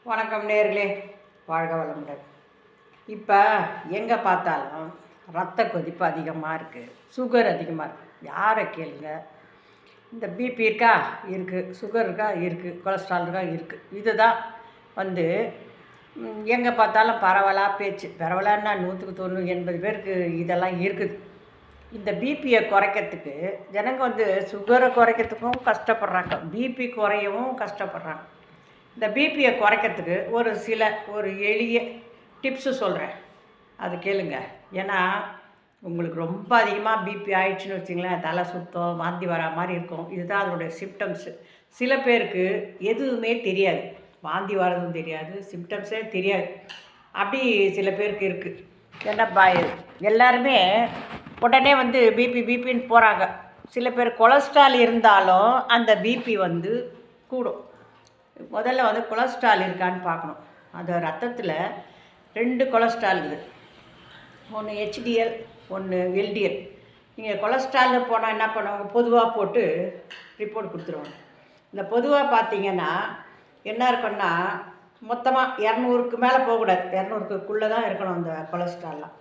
வணக்கம் நேர்களே, வாழ்க வளமுடன். இப்போ எங்கே பார்த்தாலும் ரத்த கொதிப்பு அதிகமாக இருக்குது, சுகர் அதிகமாக இருக்குது. யாரை கேளுங்க, இந்த பிபி இருக்கா இருக்குது, சுகர் இருக்கா இருக்குது, கொலஸ்ட்ரால் இருக்கா இருக்குது. இதுதான் வந்து எங்கே பார்த்தாலும் பரவலாக பேச்சு. பரவலான்னா 100-90 பேருக்கு இதெல்லாம் இருக்குது. இந்த பிபியை குறைக்கிறதுக்கு ஜனங்க சுகரை குறைக்கிறதுக்கும் கஷ்டப்படுறாங்க, பிபி குறையவும் கஷ்டப்படுறாங்க. இந்த பிபியை குறைக்கிறதுக்கு ஒரு எளிய டிப்ஸு சொல்கிறேன், அது கேளுங்க. ஏன்னா உங்களுக்கு ரொம்ப அதிகமாக பிபி ஆயிடுச்சுன்னு வச்சிங்களேன், தலை சுத்தம், வாந்தி வரா மாதிரி இருக்கும். இதுதான் அதனுடைய சிம்டம்ஸு. சில பேருக்கு எதுவுமே தெரியாது, வாந்தி வர்றதும் தெரியாது, சிம்டம்ஸே தெரியாது. அப்படி சில பேருக்கு இருக்குது. ஏன்னா எல்லாருமே உடனே பிபின்னு போகிறாங்க. சில பேர் கொலஸ்ட்ரால் இருந்தாலும் அந்த பிபி கூடும். முதல்ல கொலஸ்ட்ரால் இருக்கான்னு பார்க்கணும். அந்த ரத்தத்தில் 2 கொலஸ்ட்ரால் இருக்குது. ஒன்று ஹெச்டிஎல், ஒன்று எல்டிஎல். நீங்கள் கொலஸ்ட்ரால்னு போனால் என்ன பண்ணுவாங்க, பொதுவாக போட்டு ரிப்போர்ட் கொடுத்துருவாங்க. இந்த பொதுவாக பார்த்தீங்கன்னா என்ன இருக்குன்னா, மொத்தமாக 200க்கு மேலே போகக்கூடாது, 200க்குள்ளே தான் இருக்கணும் அந்த கொலஸ்ட்ரால்லாம்.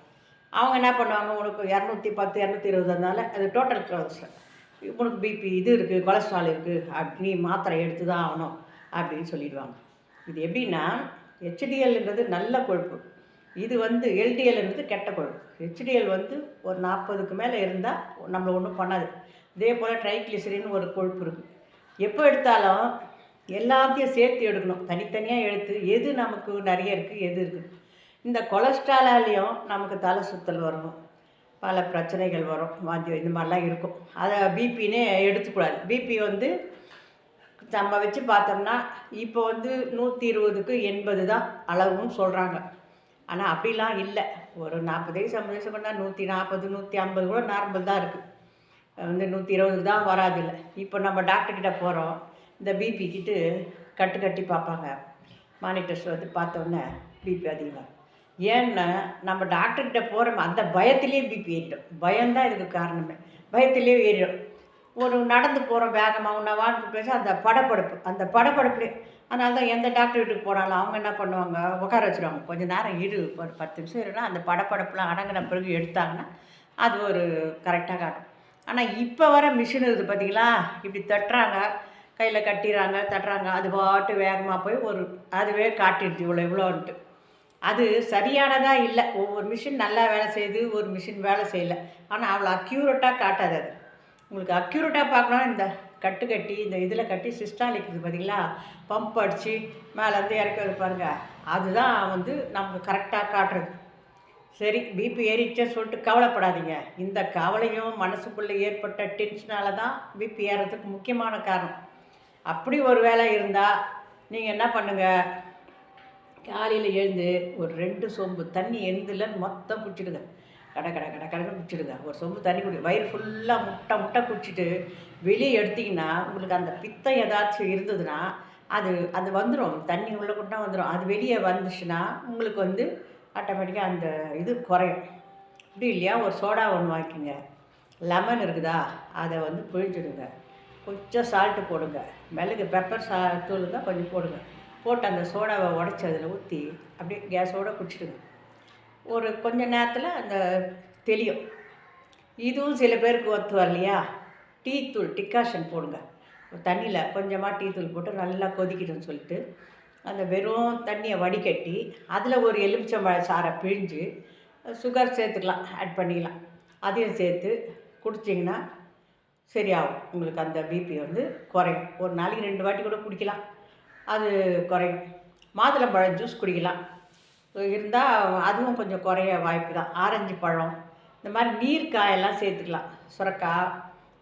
அவங்க என்ன பண்ணுவாங்க, உனக்கு 210 220 இருந்தால அது டோட்டல் கொலஸ்ட்ரால், உனக்கு பிபி இது இருக்குது, கொலஸ்ட்ரால் இருக்குது, அப்படி மாத்திரை எடுத்து தான் ஆகணும் அப்படின்னு சொல்லிடுவாங்க. இது எப்படின்னா, ஹெச்டிஎல்ன்றது நல்ல கொழுப்பு, இது எல்டிஎல்ன்றது கெட்ட கொழுப்பு. ஹெச்டிஎல் ஒரு 40க்கு மேலே இருந்தால் நம்மளை ஒன்றும் பண்ணாது. இதே போல் ட்ரைக்ளிசரின்னு ஒரு கொழுப்பு இருக்குது. எப்போ எடுத்தாலும் எல்லாத்தையும் சேர்த்து எடுக்கணும், தனித்தனியாக எடுத்து எது நமக்கு நிறைய இருக்குது எது இருக்குது. இந்த கொலஸ்ட்ராலாலேயும் நமக்கு தலை சுத்தல் வரணும், பல பிரச்சனைகள் வரும், வாந்தி இந்த மாதிரிலாம் இருக்கும். அதை பிபின்னே எடுத்துக்கூடாது. பிபி நம்ம வச்சு பார்த்தோம்னா இப்போ 120க்கு 80 தான் அளவுன்னு சொல்கிறாங்க. ஆனால் அப்படிலாம் இல்லை. ஒரு 40 50 கொண்டால் 140 150 கூட நார்மல் தான் இருக்குது. 120 தான் வராதில்லை. இப்போ நம்ம டாக்டர்கிட்ட போகிறோம், இந்த பிபி கிட்ட கட்டி பார்ப்பாங்க. மானிட்டர்ஸ் பார்த்தோன்னே பிபி அதிகமாக. ஏன்னா நம்ம டாக்டர்கிட்ட போகிறோம், அந்த பயத்திலே பிபி ஏறிடும். பயம்தான் இதுக்கு காரணமே, பயத்திலே ஏறிடும். ஒரு நடந்து போகிறோம் வேகமாக, உன்னவான்னு பேச அந்த படப்படப்புலே. அதனால தான் எந்த டாக்டர் வீட்டுக்கு போனாலும் அவங்க என்ன பண்ணுவாங்க, உட்கார வச்சுருவாங்க. கொஞ்சம் நேரம் ஒரு 10 நிமிஷம் இருன்னா அந்த படப்படப்புலாம் அடங்கின பிறகு எடுத்தாங்கன்னா அது ஒரு கரெக்டாக காட்டும். ஆனால் இப்போ வர மிஷின் இருக்குது பார்த்தீங்களா, இப்படி தட்டுறாங்க, கையில் கட்டிடுறாங்க, தட்டுறாங்க, அது பாட்டு வேகமாக போய் அதுவே காட்டிடுச்சு இவ்வளோன்ட்டு. அது சரியானதாக இல்லை. ஒவ்வொரு மிஷின் நல்லா வேலை செய்யுது, ஒரு மிஷின் வேலை செய்யலை. ஆனால் அவ்வளோ அக்யூரேட்டாக காட்டாது. அது உங்களுக்கு அக்யூரேட்டாக பார்க்கணுன்னா இந்த கட்டி இந்த இதில் கட்டி சிஸ்டாலிக் இருக்குது பார்த்தீங்களா, பம்ப் அடித்து மேலேருந்து இறக்கிறது பாருங்கள், அதுதான் நமக்கு கரெக்டாக காட்டுறது. சரி, பிபி ஏறிச்சேன்னு சொல்லிட்டு கவலைப்படாதீங்க. இந்த கவலையும் மனசுக்குள்ளே ஏற்பட்ட டென்ஷனால தான் பிபி ஏறதுக்கு முக்கியமான காரணம். அப்படி ஒரு வேலை இருந்தால் நீங்கள் என்ன பண்ணுங்கள், காலையில் எழுந்து ஒரு 2 சொம்பு தண்ணி எழுந்துலன்னு மொத்தம் குடிச்சிடுங்க. கடைன்னு குடிச்சிடுங்க. ஒரு சொம்பு தண்ணி வயிறு ஃபுல்லாக முட்டை குடிச்சிட்டு வெளியே எடுத்திங்கன்னா உங்களுக்கு அந்த பித்தம் ஏதாச்சும் இருந்ததுன்னா அது வந்துடும், தண்ணி உள்ளே கொண்டா வந்துடும். அது வெளியே வந்துச்சுன்னா உங்களுக்கு ஆட்டோமேட்டிக்காக அந்த இது குறையும். இப்படி இல்லையா, ஒரு சோடா ஒன்று வாங்கிக்கோங்க, லெமன் இருக்குதா அதை பிழிஞ்சிடுங்க, கொஞ்சம் சால்ட்டு போடுங்க, மிளகு பெப்பர் தூளுங்க கொஞ்சம் போடுங்க, போட்டு அந்த சோடாவை உடச்சி அதில் ஊற்றி அப்படியே கேஸோடு குடிச்சிடுங்க. ஒரு கொஞ்ச நேரத்தில் அந்த தெளியும். இதுவும் சில பேருக்கு ஒத்து வரலையா, டீத்தூள் டிக்காஷன் போடுங்க. தண்ணியில் கொஞ்சமாக டீத்தூள் போட்டு நல்லா கொதிக்கிட்டுன்னு சொல்லிட்டு அந்த வெறும் தண்ணியை வடிகட்டி அதில் ஒரு எலுமிச்சம்பழ சாறை பிழிஞ்சு சுகர் சேர்த்துக்கலாம், ஆட் பண்ணிக்கலாம். அதையும் சேர்த்து குடிச்சிங்கன்னா சரியாகும். உங்களுக்கு அந்த பிபி குறையும். ஒரு நாளைக்கு 2 வாட்டி கூட குடிக்கலாம், அது குறையும். மாதுளம்பழம் ஜூஸ் குடிக்கலாம் இருந்தால் அதுவும் கொஞ்சம் குறைய வாய்ப்பு தான். ஆரஞ்சு பழம், இந்த மாதிரி நீர்க்காயெல்லாம் சேர்த்துக்கலாம். சுரக்காய்,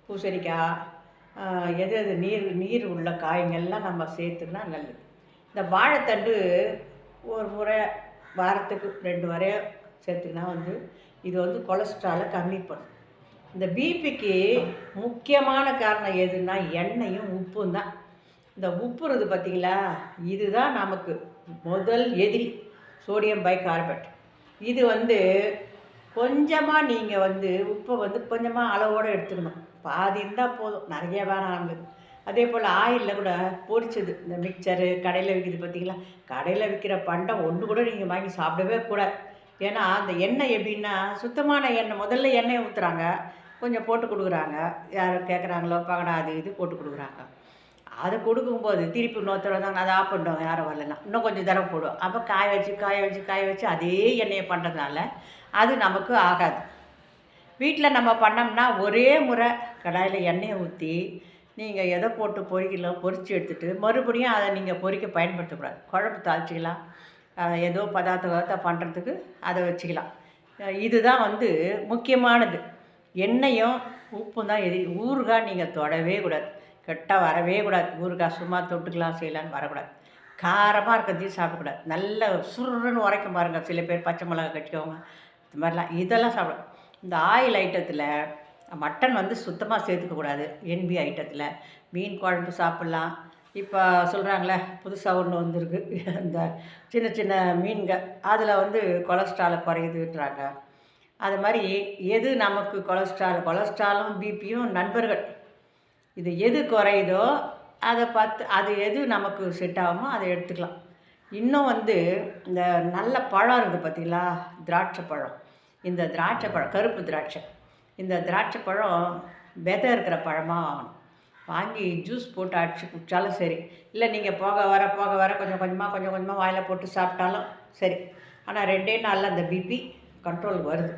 பூசணிக்காய், எது நீர் உள்ள காய்கள்லாம் நம்ம சேர்த்துனா நல்லது. இந்த வாழைத்தண்டு ஒரு முறை வாரத்துக்கு 2 முறை சேர்த்துக்கினா இது கொலஸ்ட்ராலை கம்மி பண்ணும். இந்த பிபிக்கு முக்கியமான காரணம் எதுன்னா எண்ணெயும் உப்பும் தான். இந்த உப்பு இருக்குது பார்த்தீங்களா, இதுதான் நமக்கு முதல் எதிரி, சோடியம் பைகார்பனேட். இது கொஞ்சமாக நீங்கள் உப்பை கொஞ்சமாக அளவோடு எடுத்துக்கணும். பாதி இருந்தால் போதும், நிறைய வேணாம் நம்மளுக்கு. அதே போல் ஆயிலில் கூட பொரிச்சது இந்த மிக்சரு கடையில் விற்கிது பார்த்தீங்களா, கடையில் விற்கிற பண்டம் ஒன்று கூட நீங்கள் வாங்கி சாப்பிடவே கூடாது. ஏன்னா அந்த எண்ணெய் எப்படின்னா சுத்தமான எண்ணெய், முதல்ல எண்ணெயை ஊற்றுறாங்க, கொஞ்சம் போட்டு கொடுக்குறாங்க, யார் கேட்குறாங்களோ பகடா அது இது போட்டு கொடுக்குறாங்க. அதை கொடுக்கும்போது திருப்பி இன்னொருத்தர் வந்தாங்க, அதை ஆஃப் பண்ணிட்டோம் யாரும் வரலன்னா, இன்னும் கொஞ்சம் தடவை போடுவோம். அப்போ காய வச்சு காய வச்சு காய வச்சு அதே எண்ணெயை பண்ணுறதுனால அது நமக்கு ஆகாது. வீட்டில் நம்ம பண்ணோம்னா ஒரே முறை கடாயில் எண்ணெயை ஊற்றி நீங்கள் எதை போட்டு பொரிக்கலாம் பொரித்து எடுத்துகிட்டு மறுபடியும் அதை நீங்கள் பொரிக்க பயன்படுத்தக்கூடாது. குழம்பு தாளிச்சிக்கலாம், ஏதோ பதார்த்தத்தை பண்ணுறதுக்கு அதை வச்சுக்கலாம். இதுதான் வந்து முக்கியமானது. எண்ணெயும் உப்பும் தான் எதிரி. ஊறுகாய் நீங்கள் தொடவே கூடாது, கெட்டால் வரவே கூடாது. ஊறுகாய் சும்மா தொட்டுக்கலாம் செய்யலான்னு வரக்கூடாது. காரமாக இருக்கிறதையும் சாப்பிடக்கூடாது. நல்ல சுருன்னு உரைக்கும் பாருங்கள், சில பேர் பச்சை மிளகா கட்டிக்கோங்க, இது மாதிரிலாம் இதெல்லாம் சாப்பிடும். இந்த ஆயில் ஐட்டத்தில் மட்டன் வந்து சுத்தமாக சேர்த்துக்கக்கூடாது. என்பி ஐட்டத்தில் மீன் குழம்பு சாப்பிட்லாம். இப்போ சொல்கிறாங்களே புதுசாக ஒன்று வந்திருக்கு, இந்த சின்ன சின்ன மீன்கள், அதில் வந்து கொலஸ்ட்ராலை குறையுதுன்றாங்க. அது மாதிரி எது நமக்கு கொலஸ்ட்ராலும் பிபியும் நண்பர்கள். இது எது குறையுதோ அதை பார்த்து அது எது நமக்கு செட் ஆகுமோ அதை எடுத்துக்கலாம். இன்னும் வந்து இந்த நல்ல பழம் இருக்குது பார்த்தீங்களா, திராட்சை பழம். இந்த திராட்சை பழம் கருப்பு திராட்சை, இந்த திராட்சை பழம் விதை இருக்கிற பழமாக வாங்கணும். வாங்கி ஜூஸ் போட்டு அடித்து குடித்தாலும் சரி, இல்லை நீங்கள் போக வர கொஞ்சம் கொஞ்சமாக வாயில் போட்டு சாப்பிட்டாலும் சரி. ஆனால் 2 நாளில் அந்த பிபி கண்ட்ரோல் வருது.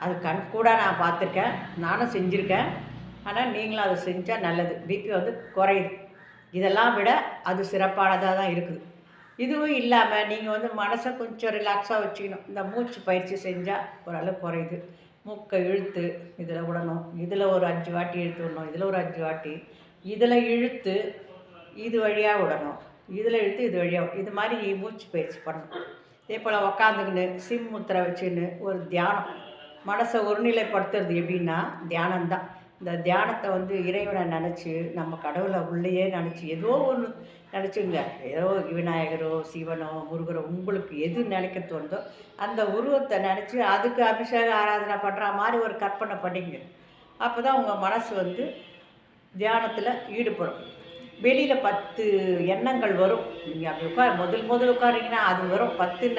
அது கூட நான் பார்த்துருக்கேன், நானும் செஞ்சுருக்கேன். ஆனால் நீங்களும் அதை செஞ்சால் நல்லது, பிபி வந்து குறையுது. இதெல்லாம் விட அது சிறப்பானதாக தான் இருக்குது. இதுவும் இல்லாமல் நீங்கள் வந்து மனசை கொஞ்சம் ரிலாக்ஸாக வச்சுக்கணும். இந்த மூச்சு பயிற்சி செஞ்சால் ஓரளவு குறையுது. மூக்கை இழுத்து இதில் விடணும், இதில் ஒரு 5 வாட்டி இழுத்து விடணும், இதில் ஒரு 5 வாட்டி, இதில் இழுத்து இது வழியாக விடணும், இதில் இழுத்து இது வழியாக, இது மாதிரி மூச்சு பயிற்சி பண்ணணும். இதே போல் உக்காந்துக்கின்னு சிம் முத்திரை வச்சுன்னு ஒரு தியானம், மனசை ஒருநிலைப்படுத்துறது எப்படின்னா தியானம்தான். இந்த தியானத்தை வந்து இறைவனை நினச்சி, நம்ம கடவுளை உள்ளேயே நினச்சி, ஏதோ ஒன்று நினச்சிங்க, ஏதோ விநாயகரோ சிவனோ முருகரோ உங்களுக்கு எது நினைக்க தோணுதோ அந்த உருவத்தை நினச்சி அதுக்கு அபிஷேக ஆராதனை பண்ணுற மாதிரி ஒரு கற்பனை பண்ணிங்க. அப்போ தான் உங்கள் மனசு வந்து தியானத்தில் ஈடுபடும். வெளியில் 10 எண்ணங்கள் வரும். நீங்கள் அப்படி முதல் உட்காரிங்கன்னா அது வரும் 10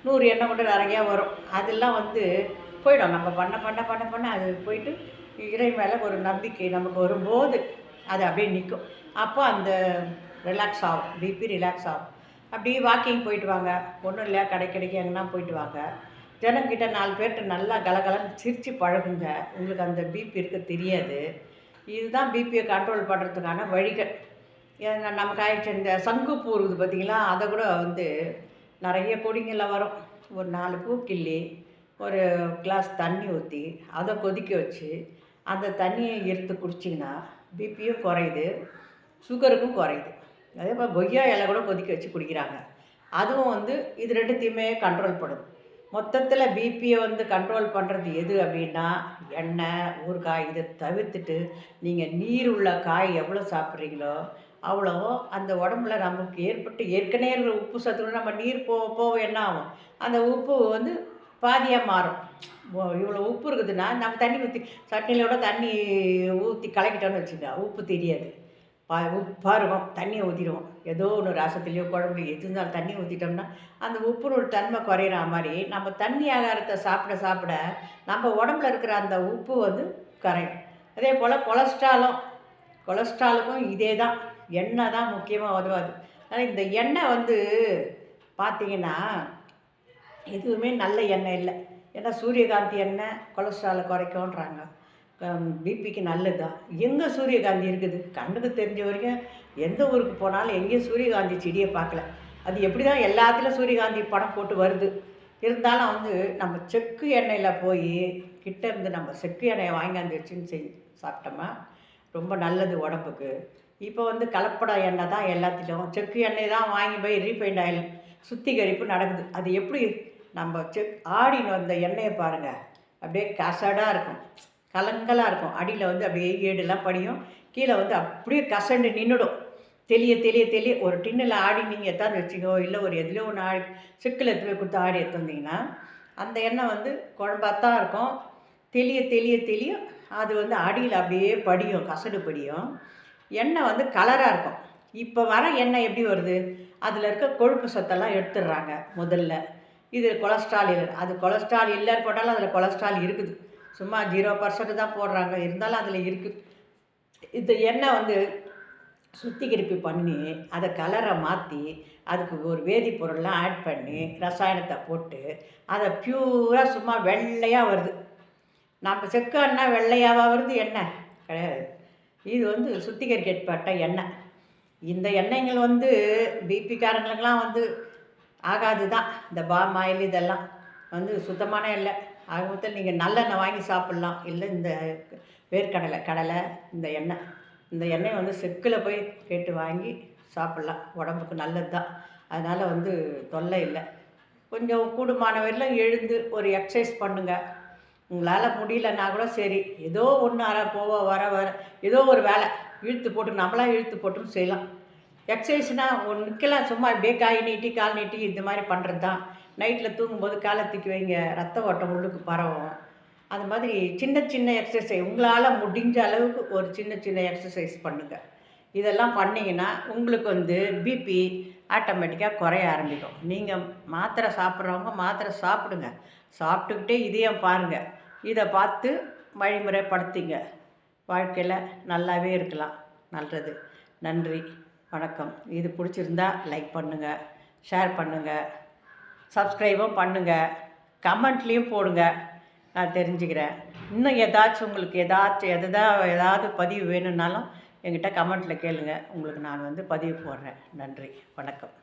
100 எண்ணம் கூட நிறையா வரும். அதெல்லாம் வந்து போயிடும். நம்ம பண்ண அது போயிட்டு இறை மேலே ஒரு நம்பிக்கை நமக்கு வரும்போது அது அப்படியே நிற்கும். அப்போ அந்த ரிலாக்ஸ் ஆகும், பிபி ரிலாக்ஸ் ஆகும். அப்படியே வாக்கிங் போயிட்டு வாங்க, ஒன்றும் இல்லை கடைக்கு எங்கன்னா போயிட்டு வாங்க. ஜனங்கிட்ட 4 பேர்கிட்ட நல்லா கலகலன்னு சிரித்து பழகுங்க, உங்களுக்கு அந்த பிபி இருக்க தெரியாது. இதுதான் பிபியை கண்ட்ரோல் பண்ணுறதுக்கான வழிகள். நமக்கு ஆயிடுச்சு. இந்த சங்குப்பூ இருக்குது பார்த்திங்களா, அதை கூட வந்து நிறைய கொடிங்களில் வரும். ஒரு 4 பூ கிள்ளி ஒரு கிளாஸ் தண்ணி ஊற்றி அதை கொதிக்க வச்சு அந்த தண்ணியை எடுத்து குடிச்சிங்கன்னா பிபியும் குறையுது, சுகருக்கும் குறையுது. அதே போல் கொய்யா இலை கூட கொதிக்க வச்சு குடிக்கிறாங்க, அதுவும் வந்து இது 2த்தையுமே கண்ட்ரோல் பண்ணுது. மொத்தத்தில் பிபியை வந்து கண்ட்ரோல் பண்ணுறது எது அப்படின்னா எண்ணெய் ஊறுகாய் இதை தவிர்த்துட்டு நீங்கள் நீர் உள்ள காய் எவ்வளோ சாப்பிட்றீங்களோ அவ்வளவோ அந்த உடம்புல நமக்கு ஏற்கனவே இருக்கிற உப்பு சத்து நம்ம நீர் போக என்ன ஆகும், அந்த உப்பு வந்து பாதியாக மாறும். இவ்வளோ உப்பு இருக்குதுன்னா நம்ம தண்ணி ஊற்றி சட்னியிலோட தண்ணி ஊற்றி கலக்கிட்டோன்னு வச்சுக்கோங்க, உப்பு தெரியாது. உப்பாக இருக்கும், தண்ணியை ஊற்றிடுவோம். ஏதோ ஒன்று ரசத்துலேயோ குழம்புலையோ எது இருந்தாலும் தண்ணி ஊற்றிட்டோம்னா அந்த உப்புனோட தன்மை குறையிற மாதிரி நம்ம தண்ணி ஆகாரத்தை சாப்பிட நம்ம உடம்புல இருக்கிற அந்த உப்பு வந்து கரையும். அதே போல் கொலஸ்ட்ராலுக்கும் இதே தான், எண்ணெய் தான் முக்கியமாக உதவாது. அதனால் இந்த எண்ணெய் வந்து பார்த்திங்கன்னா எதுவுமே நல்ல எண்ணெய் இல்லை. ஏன்னா சூரியகாந்தி எண்ணெய் கொலஸ்ட்ராலை குறைக்கும்ன்றாங்க, பிபிக்கு நல்லது தான். எங்கே சூரியகாந்தி இருக்குது, கண்ணுக்கு தெரிஞ்ச வரைக்கும் எந்த ஊருக்கு போனாலும் எங்கேயும் சூரியகாந்தி செடியை பார்க்கல. அது எப்படி தான் எல்லாத்துலேயும் சூரியகாந்தி படம் போட்டு வருது. இருந்தாலும் வந்து நம்ம செக்கு எண்ணெயில் போய் கிட்ட இருந்து நம்ம செக்கு எண்ணெயை வாங்கியாந்து வச்சுன்னு சாப்பிட்டோமா ரொம்ப நல்லது உடம்புக்கு. இப்போ வந்து கலப்பட எண்ணெய் தான் எல்லாத்திலும், செக்கு எண்ணெய் தான் வாங்கி போய் ரீஃபைண்ட் ஆயில் சுத்திகரிப்பு நடக்குது. அது எப்படி நம்ம ஆடின்னு வந்த எண்ணெயை பாருங்கள், அப்படியே கசடாக இருக்கும், கலங்கலாக இருக்கும். அடியில் வந்து அப்படியே ஏடுலாம் படியும், கீழே வந்து அப்படியே கசண்டு நின்றுடும். தெளிய ஒரு டின்னில் ஆடி நீங்கள் எத்தாந்து வச்சுக்கோ, இல்லை ஒரு எதுலையோ ஒன்று ஆடி செக்கில் எடுத்து போய் கொடுத்து ஆடி எடுத்து வந்தீங்கன்னா அந்த எண்ணெய் வந்து குழம்பாத்தான் இருக்கும். தெளிய அது வந்து அடியில் அப்படியே படியும், கசடு படியும். எண்ணெய் வந்து கலராக இருக்கும். இப்போ வர எண்ணெய் எப்படி வருது? அதில் இருக்க கொழுப்பு சத்தெல்லாம் எடுத்துடுறாங்க முதல்ல. இது கொலஸ்ட்ரால் இல்லை, அது கொலஸ்ட்ரால் இல்லைன்னு போட்டாலும் அதில் கொலஸ்ட்ரால் இருக்குது. சும்மா 0% தான் போடுறாங்க, இருந்தாலும் அதில் இருக்குது. இந்த எண்ணெய் வந்து சுத்திகரிப்பு பண்ணி அதை கலரை மாற்றி அதுக்கு ஒரு வேதிப்பொருள்லாம் ஆட் பண்ணி ரசாயனத்தை போட்டு அதை ப்யூராக சும்மா வெள்ளையாக வருது. நம்ம செக்கான்னா வெள்ளையாவா வருது எண்ணெய்? கிடையாது. இது வந்து சுத்திகரிக்கப்பட்ட எண்ணெய். இந்த எண்ணெய்கள் வந்து பிபிக்காரங்களுக்கெல்லாம் வந்து ஆகாது தான். இந்த பாம் ஆயில் இதெல்லாம் வந்து சுத்தமான எண்ணெய். ஆக மொத்தம் நீங்கள் நல்லெண்ணெய் வாங்கி சாப்பிட்லாம். இல்லை இந்த கடலை இந்த எண்ணெய் வந்து செக்கில் போய் கேட்டு வாங்கி சாப்பிட்லாம். உடம்புக்கு நல்லது தான். அதனால் வந்து தொல்லை இல்லை. கொஞ்சம் கூடுமான வரையிலும் எழுந்து ஒரு எக்ஸசைஸ் பண்ணுங்கள். உங்களால் முடியலன்னா கூட சரி, ஏதோ ஒன்று போக வர ஏதோ ஒரு வேலை இழுத்து போட்டு நம்மளாம் இழுத்து போட்டுன்னு செய்யலாம். எக்ஸசைஸ்னால் ஒன்று நிற்கலாம், சும்மா இப்படியே காய் நீட்டி கால் நீட்டி இந்த மாதிரி பண்ணுறது தான். நைட்டில் தூங்கும்போது காலை தூக்கி வைங்க, ரத்த ஓட்டம் உள்ளுக்கு பரவும். அது மாதிரி சின்ன சின்ன எக்ஸசைஸ் உங்களால் முடிஞ்ச அளவுக்கு ஒரு சின்ன எக்ஸசைஸ் பண்ணுங்கள். இதெல்லாம் பண்ணிங்கன்னா உங்களுக்கு வந்து பிபி ஆட்டோமேட்டிக்காக குறைய ஆரம்பிக்கும். நீங்கள் மாத்திரை சாப்பிட்றவங்க மாத்திரை சாப்பிடுங்க, சாப்பிட்டுக்கிட்டே இதையும் பாருங்கள். இதை பார்த்து வழிமுறைப்படுத்திங்க. வாழ்க்கையில் நல்லாவே இருக்கலாம். நல்லது. நன்றி, வணக்கம். இது பிடிச்சிருந்தா லைக் பண்ணுங்கள், ஷேர் பண்ணுங்கள், சப்ஸ்கிரைபும் பண்ணுங்கள், கமெண்ட்லேயும் போடுங்க. நான் தெரிஞ்சுக்கிறேன். இன்னும் உங்களுக்கு ஏதாவது பதிவு வேணும்னாலும் என்கிட்ட கமெண்ட்டில் கேளுங்க. உங்களுக்கு நான் வந்து பதிவு போடுறேன். நன்றி, வணக்கம்.